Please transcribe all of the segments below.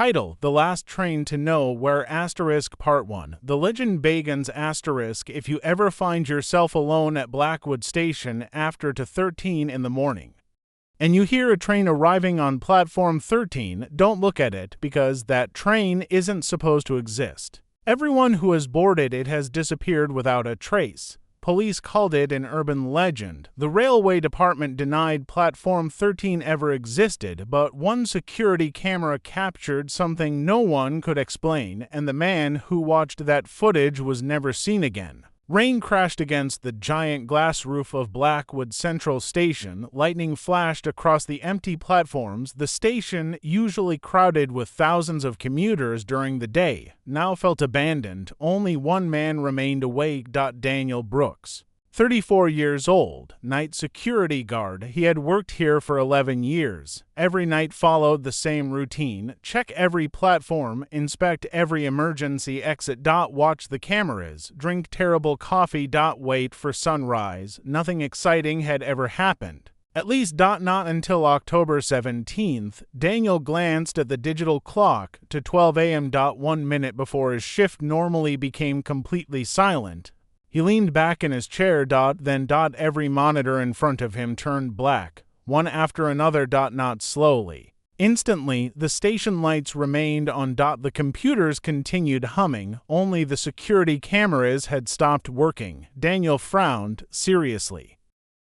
Title: The Last Train to Nowhere * Part 1. The legend begins * if you ever find yourself alone at Blackwood Station after 13 in the morning, and you hear a train arriving on platform 13, don't look at it because that train isn't supposed to exist. Everyone who has boarded it has disappeared without a trace. Police called it an urban legend. The railway department denied platform 13 ever existed, but one security camera captured something no one could explain, and the man who watched that footage was never seen again. Rain crashed against the giant glass roof of Blackwood Central Station. Lightning flashed across the empty platforms. The station, usually crowded with thousands of commuters during the day, now felt abandoned. Only one man remained awake. Daniel Brooks, 34 years old, night security guard. He had worked here for 11 years. Every night followed the same routine: check every platform, inspect every emergency exit. Watch the cameras, drink terrible coffee. Wait for sunrise. Nothing exciting had ever happened. At least not until October 17th. Daniel glanced at the digital clock to 12 a.m. 1 minute before his shift normally became completely silent. He leaned back in his chair. Then every monitor in front of him turned black, one after another. Not slowly. Instantly, the station lights remained on. The computers continued humming, only the security cameras had stopped working. Daniel frowned seriously.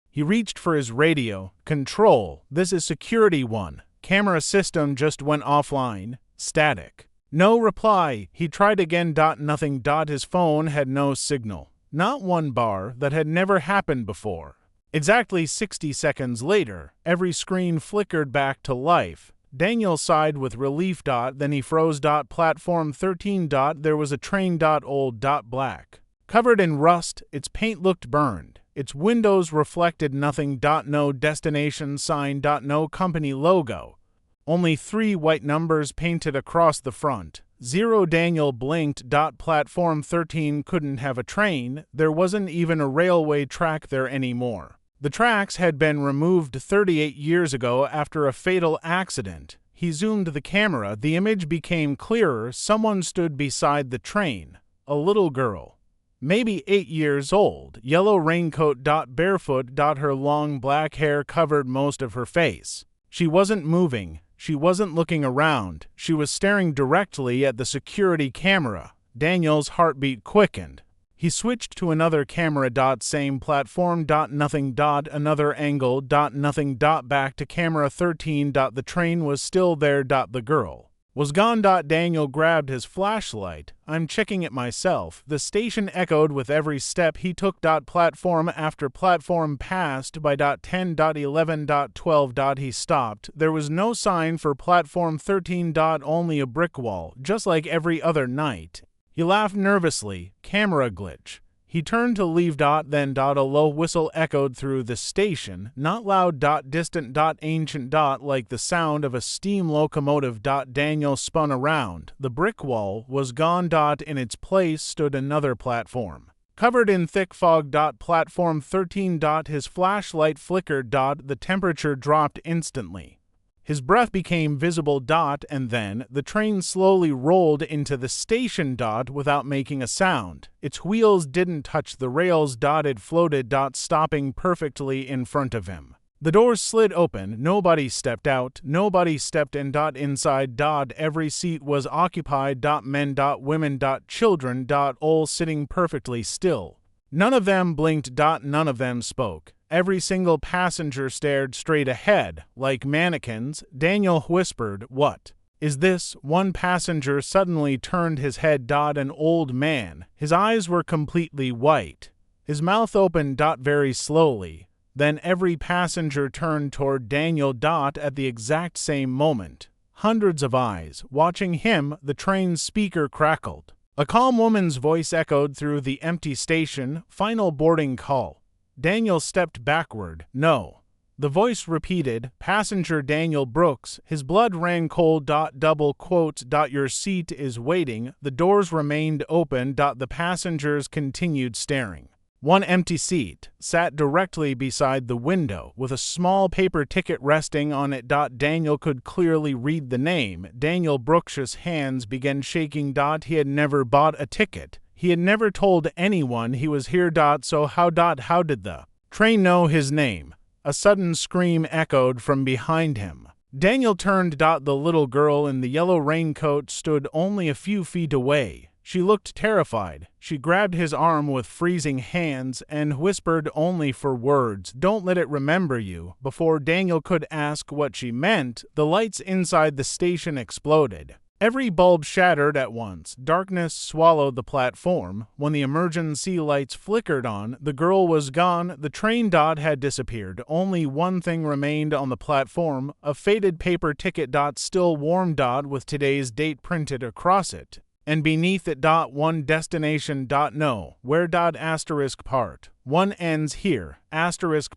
He reached for his radio. Control, this is Security 1. Camera system just went offline. Static. No reply. He tried again. Nothing. His phone had no signal. Not one bar. That had never happened before. Exactly 60 seconds later, every screen flickered back to life. Daniel sighed with relief. Then he froze. Platform 13. There was a train. Old. Black. Covered in rust, its paint looked burned. Its windows reflected nothing. No destination sign. No company logo. Only 3 white numbers painted across the front. 0. Daniel blinked. Platform 13 couldn't have a train. There wasn't even a railway track there anymore. The tracks had been removed 38 years ago after a fatal accident. He zoomed the camera. The image became clearer. Someone stood beside the train. A little girl, maybe 8 years old, yellow raincoat. Barefoot. Her long black hair covered most of her face. She wasn't moving. She wasn't looking around. She was staring directly at the security camera. Daniel's heartbeat quickened. He switched to another camera. Same platform. Nothing. Another angle. Nothing. Back to camera 13. The train was still there. The girl was gone. Daniel grabbed his flashlight. I'm checking it myself. The station echoed with every step he took. Platform after platform passed by. 10. 11. 12. He stopped. There was no sign for platform 13. Only a brick wall, just like every other night. He laughed nervously. Camera glitch. He turned to leave. Then a low whistle echoed through the station. Not loud. Distant. Ancient. Like the sound of a steam locomotive. Daniel spun around. The brick wall was gone. In its place stood another platform, covered in thick fog. Platform 13. His flashlight flickered. The temperature dropped instantly. His breath became visible. And then the train slowly rolled into the station. Without making a sound. Its wheels didn't touch the rails. It floated. Stopping perfectly in front of him. The doors slid open. Nobody stepped out. Nobody stepped in. Inside. Every seat was occupied. Men. Women. Children. All sitting perfectly still. None of them blinked. None of them spoke. Every single passenger stared straight ahead, like mannequins. Daniel whispered, "What is this?" One passenger suddenly turned his head. An old man. His eyes were completely white. His mouth opened. Very slowly. Then every passenger turned toward Daniel. At the exact same moment, hundreds of eyes watching him. The train's speaker crackled. A calm woman's voice echoed through the empty station. "Final boarding call." Daniel stepped backward. "No." The voice repeated, "Passenger Daniel Brooks." His blood ran cold. Double quotes. "Your seat is waiting." The doors remained open. The passengers continued staring. One empty seat sat directly beside the window, with a small paper ticket resting on it. Daniel could clearly read the name. Daniel Brooks's hands began shaking. He had never bought a ticket. He had never told anyone he was here. So how did the train know his name? A sudden scream echoed from behind him. Daniel turned. The little girl in the yellow raincoat stood only a few feet away. She looked terrified. She grabbed his arm with freezing hands and whispered only for words, "Don't let it remember you." Before Daniel could ask what she meant, the lights inside the station exploded. Every bulb shattered at once. Darkness swallowed the platform. When the emergency lights flickered on, the girl was gone. The train had disappeared. Only one thing remained on the platform, a faded paper ticket still warm with today's date printed across it. And beneath it one destination no, where part 1 ends here,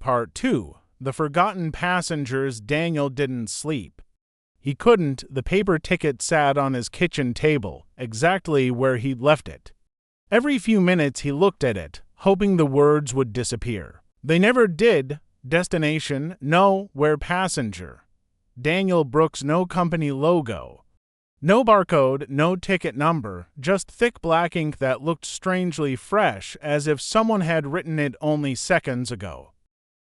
part 2, the forgotten passengers. Daniel didn't sleep. He couldn't. The paper ticket sat on his kitchen table, exactly where he'd left it. Every few minutes he looked at it, hoping the words would disappear. They never did. Destination, no, where passenger. Daniel Brooks, no company logo. No barcode, no ticket number, just thick black ink that looked strangely fresh, as if someone had written it only seconds ago.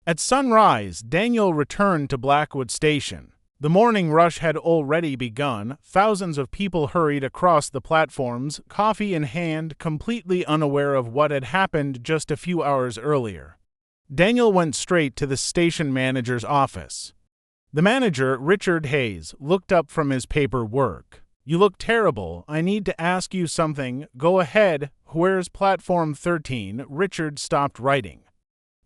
At sunrise, Daniel returned to Blackwood Station. The morning rush had already begun. Thousands of people hurried across the platforms, coffee in hand, completely unaware of what had happened just a few hours earlier. Daniel went straight to the station manager's office. The manager, Richard Hayes, looked up from his paperwork. "You look terrible. I need to ask you something." "Go ahead. Where's platform 13? Richard stopped writing.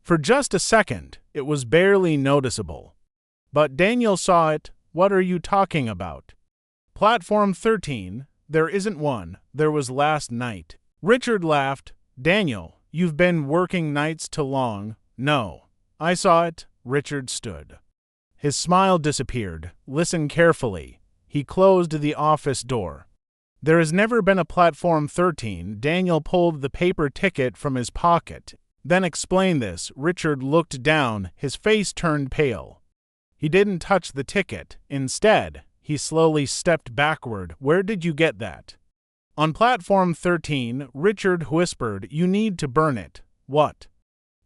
For just a second, it was barely noticeable. But Daniel saw it. "What are you talking about?" "Platform 13. There isn't one. There was last night." Richard laughed. "Daniel, you've been working nights too long." "No. I saw it." Richard stood. His smile disappeared. "Listen carefully." He closed the office door. "There has never been a platform 13. Daniel pulled the paper ticket from his pocket. "Then explain this." Richard looked down. His face turned pale. "He didn't touch the ticket. Instead, he slowly stepped backward." "Where did you get that?" "On platform 13. Richard whispered. "You need to burn it." "What?"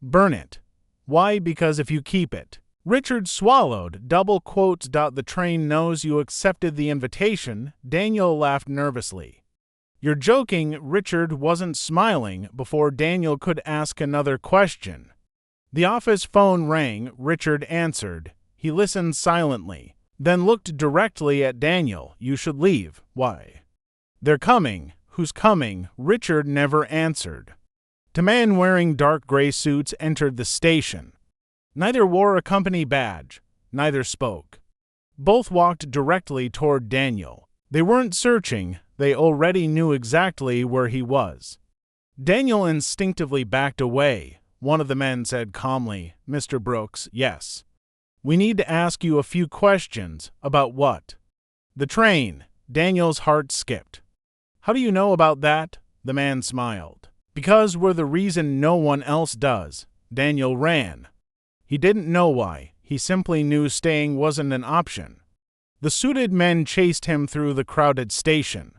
"Burn it." "Why?" "Because if you keep it." Richard swallowed. Double quotes. "The train knows you accepted the invitation." Daniel laughed nervously. "You're joking." Richard wasn't smiling before Daniel could ask another question. The office phone rang. Richard answered. He listened silently, then looked directly at Daniel. "You should leave." "Why?" "They're coming." "Who's coming?" Richard never answered. Two men wearing dark gray suits entered the station. Neither wore a company badge. Neither spoke. Both walked directly toward Daniel. They weren't searching. They already knew exactly where he was. Daniel instinctively backed away. One of the men said calmly, "Mr. Brooks, yes. We need to ask you a few questions." "About what?" "The train." Daniel's heart skipped. "How do you know about that?" The man smiled. "Because we're the reason no one else does." Daniel ran. He didn't know why. He simply knew staying wasn't an option. The suited men chased him through the crowded station.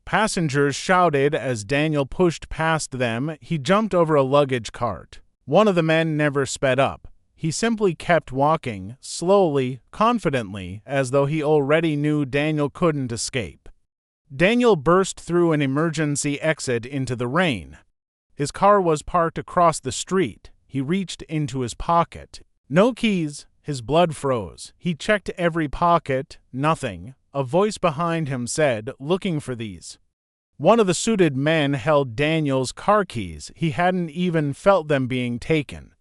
Passengers shouted as Daniel pushed past them. He jumped over a luggage cart. One of the men never sped up. He simply kept walking, slowly, confidently, as though he already knew Daniel couldn't escape. Daniel burst through an emergency exit into the rain. His car was parked across the street. He reached into his pocket. No keys. His blood froze. He checked every pocket. Nothing. A voice behind him said, "Looking for these." One of the suited men held Daniel's car keys. He hadn't even felt them being taken.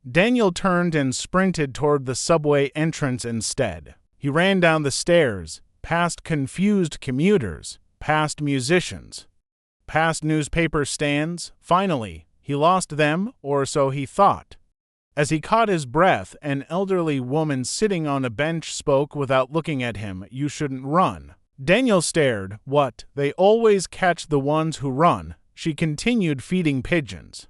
Daniel turned and sprinted toward the subway entrance instead. He ran down the stairs, past confused commuters, past musicians, past newspaper stands. Finally, he lost them, or so he thought. As he caught his breath, an elderly woman sitting on a bench spoke without looking at him. "You shouldn't run." Daniel stared. "What? They always catch the ones who run." She continued feeding pigeons.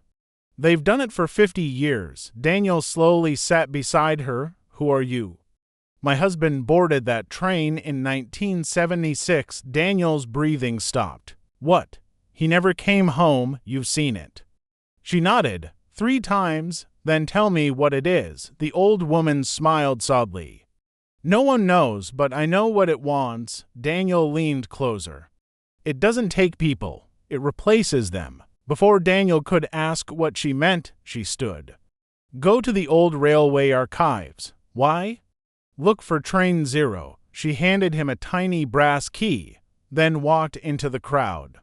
They've done it for 50 years. Daniel slowly sat beside her. Who are you? My husband boarded that train in 1976. Daniel's breathing stopped. What? He never came home. You've seen it. She nodded 3 times. Then tell me what it is. The old woman smiled sadly. No one knows, but I know what it wants. Daniel leaned closer. It doesn't take people. It replaces them. Before Daniel could ask what she meant, she stood. Go to the old railway archives. Why? Look for Train 0. She handed him a tiny brass key, then walked into the crowd.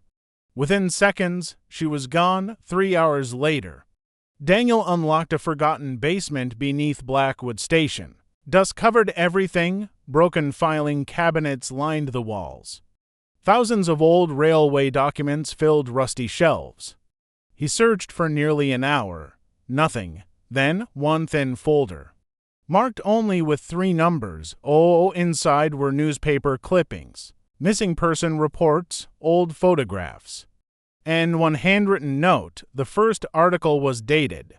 Within seconds, she was gone. 3 hours later, Daniel unlocked a forgotten basement beneath Blackwood Station. Dust covered everything. Broken filing cabinets lined the walls. Thousands of old railway documents filled rusty shelves. He searched for nearly an hour. Nothing. Then, one thin folder, marked only with 3 numbers. Inside were newspaper clippings, missing person reports, old photographs, and one handwritten note. The first article was dated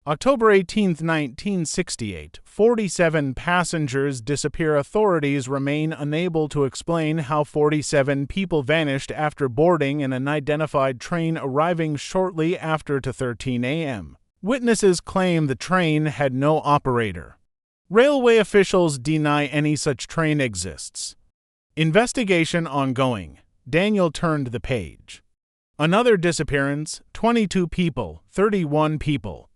October 18, 1968. 47 passengers disappear. Authorities remain unable to explain how 47 people vanished after boarding an unidentified train arriving shortly after 2:13 a.m. Witnesses claim the train had no operator. Railway officials deny any such train exists. Investigation ongoing. Daniel turned the page. Another disappearance. 22 people, 31 people,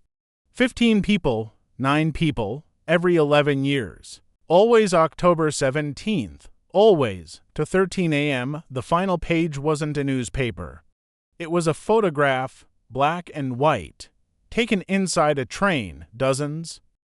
15 people, 9 people, every 11 years. Always October 17th. Always, 2:13 a.m. The final page wasn't a newspaper. It was a photograph, black and white, taken inside a train. Dozens,